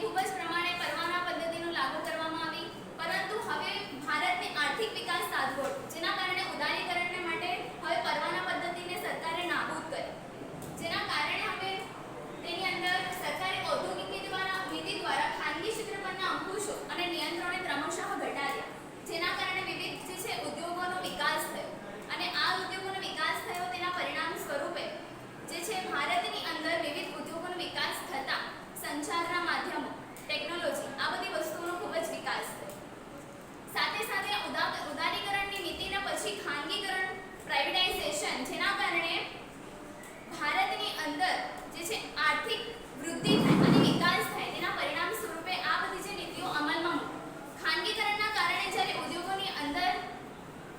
ખૂબ જ પ્રમાણે પરવાના પદ્ધતિનો લાગુ કરવામાં આવી, પરંતુ હવે ભારતને આર્થિક વિકાસ સાધવો, જેના કારણે ઉદારીકરણને માટે હવે પરવાના પદ્ધતિને સરકારે નાબૂદ કરી, જેના કારણે હવે તેની અંદર સરકારે ઔદ્યોગિક નીતિ દ્વારા ખાનગી ક્ષેત્ર પરના અંકુશો અને નિયંત્રણોને ક્રમશઃ ઘટાડ્યા, જેના કારણે વિવિધ જે છે ઉદ્યોગોનો વિકાસ થયો, અને આ ઉદ્યોગોનો વિકાસ થયો તેના પરિણામ સ્વરૂપે જે છે ભારતની અંદર વિવિધ ઉદ્યોગોનો વિકાસ થતા સંચારના માધ્યમો, ટેકનોલોજી, આ બધી વસ્તુઓનો ખૂબ જ વિકાસ થયો. સાથે સાથે ઉદારીકરણની નીતિના પછી ખાનગીકરણ, પ્રાઇવેટાઇઝેશન, જેના કારણે ભારતની અંદર જે છે આર્થિક વૃદ્ધિ થાય અને વિકાસ થાય, તેના પરિણામ સ્વરૂપે આ બધી જે નીતિઓ અમલમાં મૂકી. ખાનગીકરણના કારણે જ્યારે ઉદ્યોગોની અંદર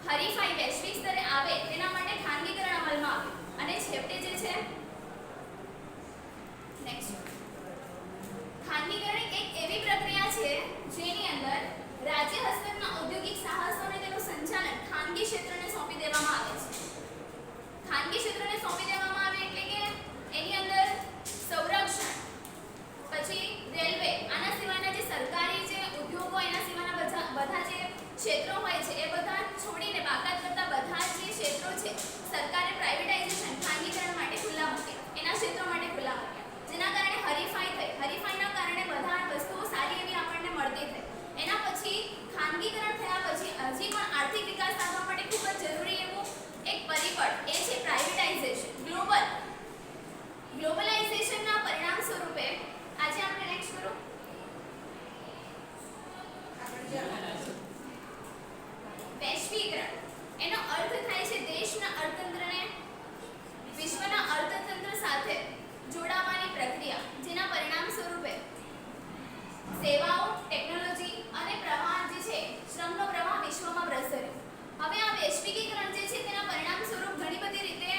હરીફાઈ વૈશ્વિક સ્તરે આવે તેના માટે ખાનગીકરણ અમલમાં આવ્યું, અને છેવટે જે છે ખાનગીકરણ એક એવી પ્રક્રિયા છે જેની અંદર રાજ્ય હસ્તકના ઔદ્યોગિક સાહસોને તેનું સંચાલન ખાનગી ક્ષેત્રને સોંપી દેવામાં આવે છે. ખાનગી ક્ષેત્રને સોંપી દેવામાં આવે એટલે કે એની અંદર સંરક્ષણ, પછી રેલવે, આના સિવાયના જે સરકારી જે ઉદ્યોગો, એના સિવાયના બધા જે ક્ષેત્રો હોય છે એ બધા છોડીને બાકાત કરતા બધા જે ક્ષેત્રો છે સરકારે પ્રાઇવેટાઇઝેશન, ખાનગીકરણ માટે ખુલ્લા મૂક્યા, એના ક્ષેત્રો માટે ખુલ્લા મૂક્યા, જેના કારણે હરીફાઈ થઈ. હરીફાઈના કારણે બધા વસ્તુઓ સારી એવી આપણને મળતી થઈ. એના પછી ખાનગીકરણ થયા પછી હજી પણ આર્થિક વિકાસ સાધવા માટે ખૂબ જ જરૂરી એવું એક પરિબળ એ છે પ્રાઇવેટાઇઝેશન. ગ્લોબલાઇઝેશનના પરિણામ સ્વરૂપે આજે આપણે નેક્સ્ટ કરો વૈશ્વિકરણ. એનો અર્થ થાય છે દેશના અર્થતંત્રને વિશ્વના અર્થતંત્ર સાથે જોડાવાની પ્રક્રિયા, જેના પરિણામ સ્વરૂપે સેવાઓ, ટેકનોલોજી અને પ્રવાહ જે છે શ્રમનો પ્રવાહ વિશ્વમાં પ્રસર્યો. હવે આ વૈશ્વિકીકરણ જે છે તેના પરિણામ સ્વરૂપ ઘણી બધી રીતે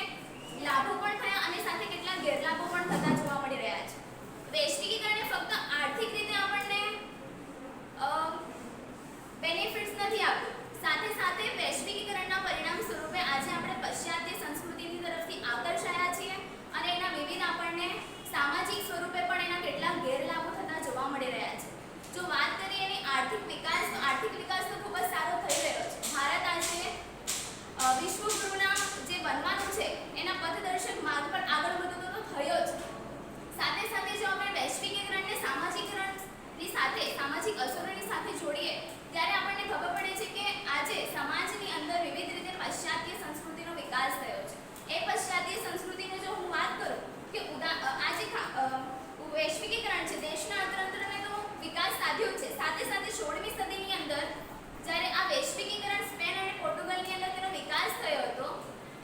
લાભો પણ થયા અને સાથે કેટલાક ગેરલાભો પણ થતા જોવા મળી રહ્યા છે. વૈશ્વિકીકરણે ફક્ત આર્થિક રીતે આપણને બેનિફિટ્સ નથી આપ્યું, સાથે સાથે વૈશ્વિકીકરણના પરિણામ સ્વરૂપે આજે આપણે પાશ્ચાત્ય સંસ્કૃતિની તરફથી આકર્ષાયા છીએ, અને એના વિવિધ આપણને સામાજિક સ્વરૂપે પણ એના કેટલાક ગેરલાભો થતા જોવા મળી રહ્યા છે. જો વાત કરીએ એની આર્થિક વિકાસ, તો આર્થિક વિકાસ તો ખૂબ જ સારો થઈ રહ્યો છે. ભારત આજે વિશ્વગુરુના જે બનવાનું છે એના પથદર્શક માર્ગ પર આગળ વધતો તો થયો જ. સાથે સાથે જો આપણે વૈશ્વિકીકરણને સામાજિકરણની સાથે, સામાજિક અસરોની સાથે જોડીએ ત્યારે આપણને ખબર પડે છે કે આજે સમાજની અંદર વિવિધ રીતે પાશ્ચાત્ય સંસ્કૃતિનો વિકાસ થયો છે. એ પાશ્ચાત્ય સંસ્કૃતિની જો હું વાત કરું કે આજે વૈશ્વિકીકરણ છે, દેશના અર્થતંત્રને તો વિકાસ સાધ્યો છે, સાથે સાથે 16મી સદીની અંદર જ્યારે આ વૈશ્વિકીકરણ સ્પેન અને પોર્ટુગલની અંદર તેનો વિકાસ થયો હતો,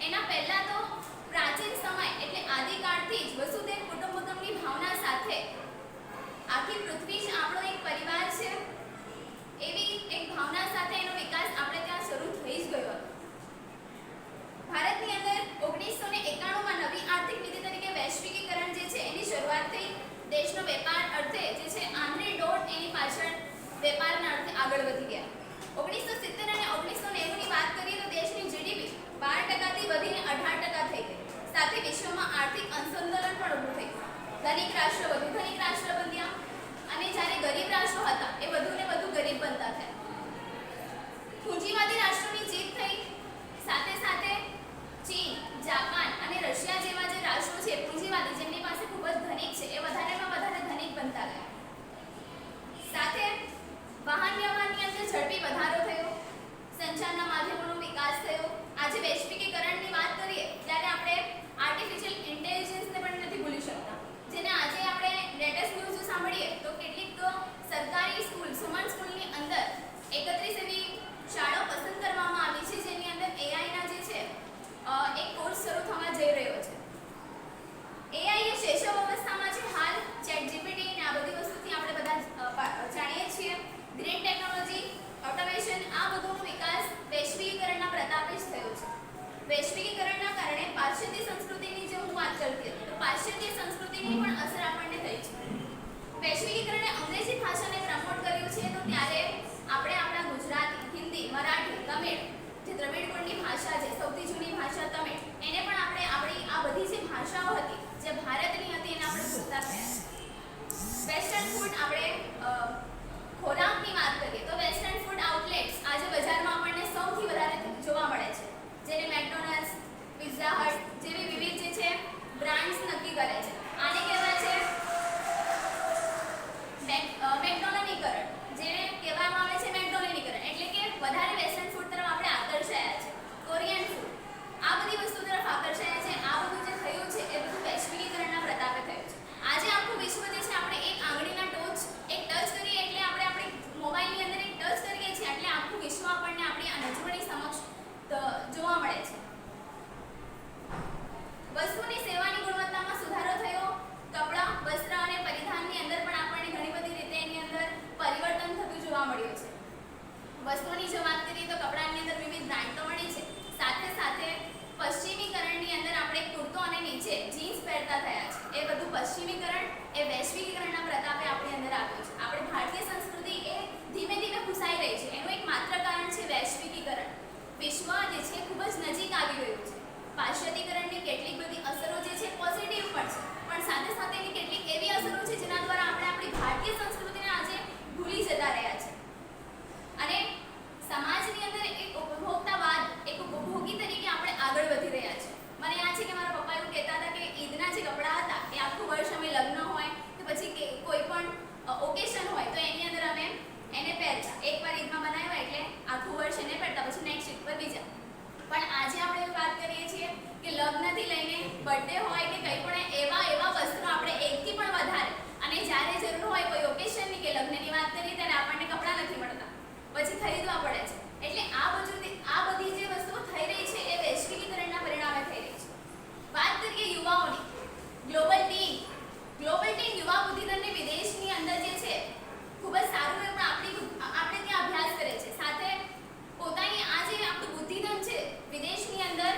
એના પહેલા તો પ્રાચીન સમય એટલે આદિકાળથી જ વસુધૈવ કુટુંબકમની ભાવના સાથે આખી પૃથ્વી જ આપણો એક પરિવાર છે એવી એક ભાવના સાથે એનો વિકાસ આપણે ત્યાં શરૂ થઈ જ ગયો હતો. ભારતની અંદર 1991માં નવી આર્થિક નીતિ તરીકે વૈશ્વિકીકરણ જે છે એની શરૂઆત થઈ. દેશનો વેપાર અર્થે જે છે આંધળી દોડ એની પાછળ વેપારના અર્થે આગળ વધી ગયા. 1970 અને 1990ની વાત કરીએ તો દેશની જીડીપી 12% વધીને 18% થઈ ગઈ. સાથે વિશ્વમાં આર્થિક અસંતુલન પણ ઊભું થઈ ગયું. ધનિક રાષ્ટ્ર વધુ ધનિક રાષ્ટ્ર બન્યા, અને જ્યારે ગરીબ રાષ્ટ્રો હતા એ વધુને વધુ ગરીબ બનતા થયા. પૂંજીવાદી રાષ્ટ્રોની જીત થઈ. સાથે સાથે ચીન, જાપાન અને રશિયા જેવા જે રાષ્ટ્રો છે પૂંજીવાદી, જેમની પાસે ખૂબ જ ધનિક છે, એ વધારેમાં વધારે ધનિક બનતા ગયા. સાથે વાહન વ્યવહારની અંદર ઝડપી વધારો થયો, સંચારના માધ્યમોનો વિકાસ થયો. આજે વૈશ્વિકીકરણની વાત કરીએ ત્યારે આપણે આર્ટિફિશિયલ ઇન્ટેલિજન્સને પણ નથી ભૂલી શકતા, જેને આજે આપણે લેટેસ્ટ ન્યૂઝ સાંભળીએ તો કેટલીક તો સરકારી સ્કૂલ, સુમન સ્કૂલની અંદર 31 એવી શાળાઓ પસંદ કરવામાં આવી છે જેની અંદર એઆઈના જે છે એક કોર્સ શરૂ થવા જઈ રહ્યો છે. એઆઈ એ શૈશવ અવસ્થામાં છે હાલ. ચેટ જીપીટી ને આ બધી વસ્તુથી આપણે બધા જાણીએ છીએ. ગ્રીન ટેકનોલોજી, ઓટોમેશન, આ બધોનો વિકાસ વૈશ્વિકીકરણના પ્રતાપે જ થયો છે. વૈશ્વિકીકરણના કારણે પાશ્ચાત્ય સંસ્કૃતિની જે હું વાત કરતી હતી, તો પાશ્ચાત્ય સંસ્કૃતિની પણ અસર આપણને થઈ છે. વૈશ્વિકીકરણે અંગ્રેજી ભાષાને પ્રમોટ કર્યું છે, તો ત્યારે આપણે આપણા ગુજરાતી, હિન્દી, મરાઠી, તમિળ, જે દ્રવિડ કુળની ભાષા છે, સૌથી જૂની ભાષા તમિળ, એને પણ આપણે આપણી આ બધી જે ભાષાઓ હતી જે ભારતની હતી એને આપણે ભૂલતા થયા. વેસ્ટર્ન ફૂડ આપણે પશ્ચિમીકરણ એ વૈશ્વિકીકરણના પ્રતાપે આપણી અંદર આવ્યો છે. આપણે ભારતીય સંસ્કૃતિ એ ધીમે ધીમે ભૂસાઈ રહી છે. એનું એક માત્ર કારણ છે વૈશ્વિકીકરણ. વિશ્વ જે છે ખૂબ જ નજીક આવી રહ્યું છે. પાશ્ચાત્યકરણની કેટલીક બધી અસરો જે છે પોઝિટિવ પણ છે, પણ સાથે સાથે એની કેટલીક એવી અસરો છે જેના દ્વારા આપણે આપણી ભારતીય સંસ્કૃતિને આજે ભૂલી જતા રહ્યા છે. અને સમાજની અંદર એક ઉપભોક્તાવાદ, એક ઉપભોગી તરીકે આપણે આગળ વધી રહ્યા છે. મને યાદ છે કે મારા પપ્પા એવું કહેતા હતા કે ઈદના જે કપડાં હતા એ આખું વર્ષ અમે લગ્ન હોય કે પછી કોઈ પણ ઓકેશન હોય તો એની અંદર અમે એને પહેરતા. એકવાર ઈદમાં બનાવ્યા એટલે આખું વર્ષ એને પહેરતા, પછી નેક્સ્ટ ઈદ પર બીજા. પણ આજે આપણે એવી વાત કરીએ છીએ કે લગ્નથી લઈને બર્થડે હોય કે કંઈ પણ એવા વસ્ત્રો આપણે એકથી પણ વધારે, અને જ્યારે જરૂર હોય કોઈ ઓકેશનની કે લગ્નની વાત કરીએ ત્યારે આપણને કપડાં નથી મળતા, પછી ખરીદવા પડે છે. એટલે આ બધી જે વસ્તુઓ થઈ રહી છે એ વૈશ્વિકીકરણના પરિણામે થઈ રહી છે. વાત કરીએ યુવાઓની, ગ્લોબલ ટીન યુવા બુદ્ધિધનને વિદેશની અંદર જે છે ખૂબ જ સારું એવું આપણે ત્યાં અભ્યાસ કરે છે. સાથે પોતાની આ જે આપણું બુદ્ધિધન છે વિદેશની અંદર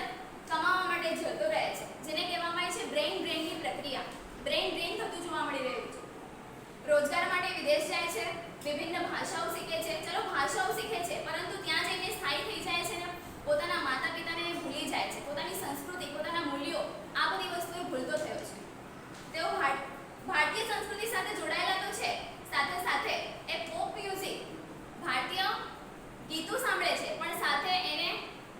કમાવા માટે જતો રહે છે, જેને કહેવામાં આવે છે બ્રેઇન ડ્રેનની પ્રક્રિયા. બ્રેઇન ડ્રેન થતું જોવા મળી રહ્યું છે. રોજગાર માટે વિદેશ જાય છે, વિભિન્ન ભાષાઓ શીખે છે. ચલો ભાષાઓ શીખે છે, પરંતુ ત્યાં જઈને સ્થાયી થઈ જાય છે ને પોતાના માતા પિતાને ભૂલી જાય છે, પોતાની સંસ્કૃતિ, પોતાના મૂલ્યો, આ બધી વસ્તુઓ ભૂલતો થયો છે. તેઓ ભારતીય સંસ્કૃતિ સાથે જોડાયેલા તો છે, સાથે સાથે એ પોપ મ્યુઝિક, ભારતીય ગીતો સાંભળે છે, પણ સાથે એને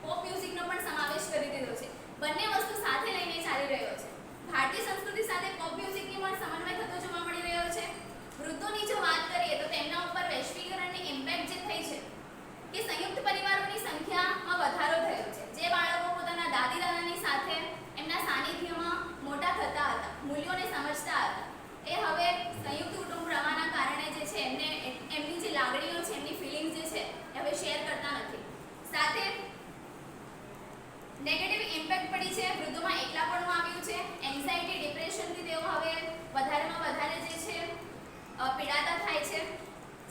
પોપ મ્યુઝિકનો પણ સમાવેશ કરી દીધો છે. બંને વસ્તુ સાથે લઈને ચાલી રહ્યો છે. ભારતીય સંસ્કૃતિ સાથે પોપ મ્યુઝિકની પણ સમન્વય થતો જોવા મળી રહ્યો છે. વૃદ્ધોની જો વાત કરીએ તો તેમના ઉપર વૈશ્વિકીકરણની ઇમ્પેક્ટ જે થઈ છે કે સંયુક્ત પરિવારોની સંખ્યામાં વધારો થયો છે. જે બાળકો પોતાના દાદી દાદાની સાથે એમના સાનિધ્યમાં મોટા થતા હતા, મૂલ્યોને સમજતા હતા, એ હવે સંયુક્ત કુટુંબ રહેવાના કારણે જે છે એમની જે લાગણીઓ છે, એમની ફિલિંગ્સ જે છે એ હવે શેર કરતા નથી. સાથે નેગેટિવ ઇમ્પેક્ટ પડી છે. વૃદ્ધોમાં એકલાપણું આવ્યું છે. એન્ઝાઇટી, ડિપ્રેશનથી તેઓ હવે વધારેમાં વધારે જે છે પીડાતા થાય છે.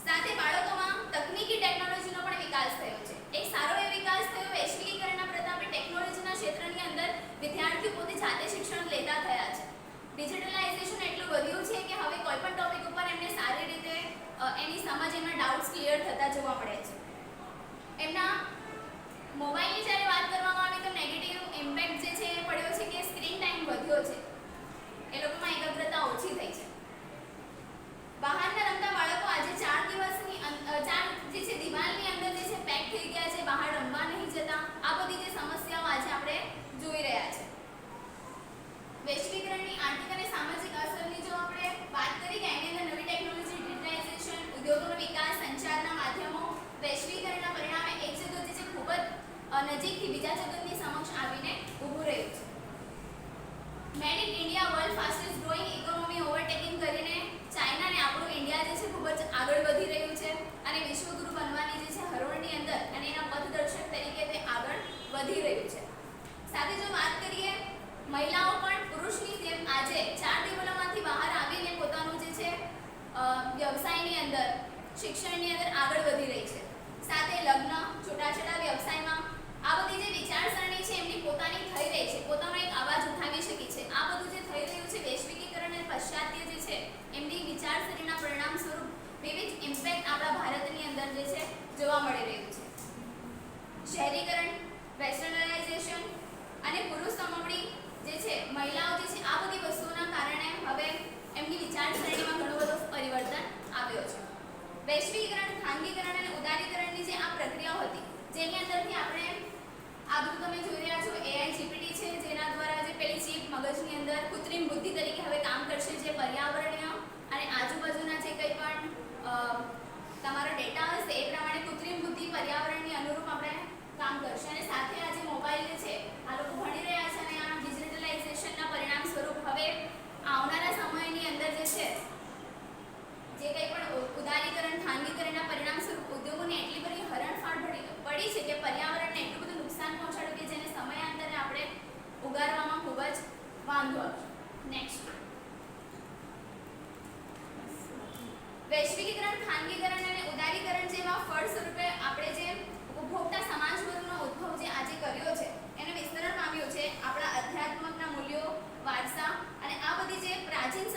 સાથે બાળકોમાં તકનીકી ટેકનોલોજીનો પણ વિકાસ થયો છે. એક સારો એવો વિકાસ થયો વૈશ્વિકીકરણના પ્રતાપે. ટેકનોલોજીના ક્ષેત્રની અંદર વિદ્યાર્થીઓ પોતે જાતે શિક્ષણ લેતા થયા છે. ડિજિટલાઇઝેશન એટલું વધ્યું છે કે હવે કોઈ પણ ટોપિક ઉપર એમને સારી રીતે એની સમજ, એમના ડાઉટ્સ ક્લિયર થતા જોવા મળે છે. એમના મોબાઈલની જ્યારે વાત કરવામાં આવે તો નેગેટિવ ઇમ્પેક્ટ જે છે એ પડ્યો છે કે સ્ક્રીન ટાઈમ વધ્યો છે. એ લોકોમાં એકાગ્રતા ઓછી થઈ છે. બહારના રમતા બાળકો આજે 4 દિવસની જે છે દિવાલની અંદર જે છે પેક થઈ ગયા છે, બહાર રમવા નહીં જતા. આ બધી જે સમસ્યાઓ આજે આપણે જોઈ રહ્યા છે. વૈશ્વિકીકરણની આર્થિક અને સામાજિક અસરની જો આપણે વાત કરીએ કે એની અંદર નવી ટેકનોલોજી, ડિજિટાઇઝેશન, ઉદ્યોગોનો વિકાસ, સંચારના માધ્યમો, વૈશ્વિકીકરણના પરિણામે એક જગત જે છે ખૂબ જ નજીકથી બીજા જગતની સમક્ષ આવીને ઊભું રહ્યું છે. Made in India world fastest growing economy overtaking કરીને ચાઇનાને આપણું ઇન્ડિયા જે છે ખૂબ જ આગળ વધી રહ્યું છે અને વિશ્વગુરુ બનવાની જે છે હરોળની અંદર અને એના પથદર્શક તરીકે તે આગળ વધી રહ્યું છે. સાથે જો વાત કરીએ મહિલાઓ પણ પુરુષની જેમ આજે 4 દિવાલોમાંથી બહાર આવીને પોતાનું જે છે વ્યવસાયની અંદર, શિક્ષણની અંદર આગળ વધી રહી છે. સાથે લગ્ન, છૂટાછેડા વ્યવસાયમાં આ બધી જે વિચારસરણી છે એમની પોતાની થઈ રહી છે, પોતાનો એક અવાજ ઉઠાવી શકી છે. આ બધું જે થઈ રહ્યું છે વૈશ્વિકીકરણ અને પાશ્ચાત્ય જે છે એમની વિચારસરણીના પરિણામ સ્વરૂપ વિવિધ ઇમ્પેક્ટ આપણા ભારતની અંદર જે છે જોવા મળી રહ્યું છે. શહેરીકરણ, વેસ્ટર્નાઇઝેશન અને પુરુષ સમવડી જે છે, મહિલાઓ જે છે, આ બધી વસ્તુઓના કારણે હવે એમની વિચારસરણીમાં ઘણો બધો પરિવર્તન આવ્યો છે. વૈશ્વિકીકરણ, ખાનગીકરણ અને ઉદારીકરણની જે આ પ્રક્રિયાઓ હતી જેની અંદરથી આપણે આ બધું તમે જોઈ રહ્યા છો AI GPT છે, જેના દ્વારા જે પેલી ચીપ મગજની અંદર કૃત્રિમ બુદ્ધિ તરીકે હવે કામ કરશે, જે પર્યાવરણીય અને આજુબાજુના જે કંઈ પણ તમારો ડેટા હશે એ પ્રમાણે કૃત્રિમ બુદ્ધિ પર્યાવરણની અનુરૂપ આપણે કામ કરશે. અને સાથે આ જે મોબાઈલ છે આ લોકો ભણી રહ્યા છે અને આ ડિજિટલાઇઝેશનના પરિણામ સ્વરૂપ હવે આવનારા સમયની અંદર જે છે જે કંઈ પણ ઉદારીકરણ, ખાનગીકરણના પરિણામ સ્વરૂપ ઉદ્યોગોને એટલી બધી હરણફાળ પડી છે કે પર્યાવરણને એટલું બધું નુકસાન પહોંચાડ્યું કે જેને સમયાંતરે આપણે ઉગારવામાં ખૂબ જ વાંધો આવશે. નેક્સ્ટ, વૈશ્વિકીકરણ, ખાનગીકરણ અને ઉદારીકરણ જેવા ફળ સ્વરૂપે આપણે જે ઉપભોક્તા સમાજ વર્ગનો ઉદ્ભવ જે આજે કર્યો છે એનું વિસ્તરણ પામ્યું છે. આપણા અધ્યાત્મકના મૂલ્યો, વારસા અને આ બધી જે પ્રાચીન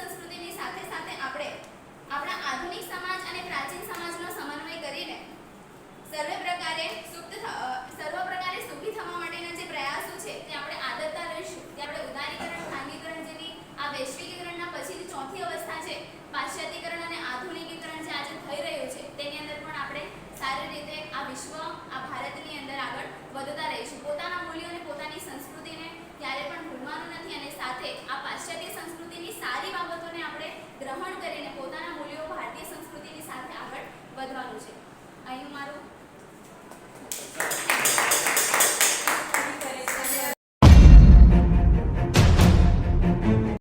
વિશ્વ આ ભારતની અંદર આગળ વધતા રહે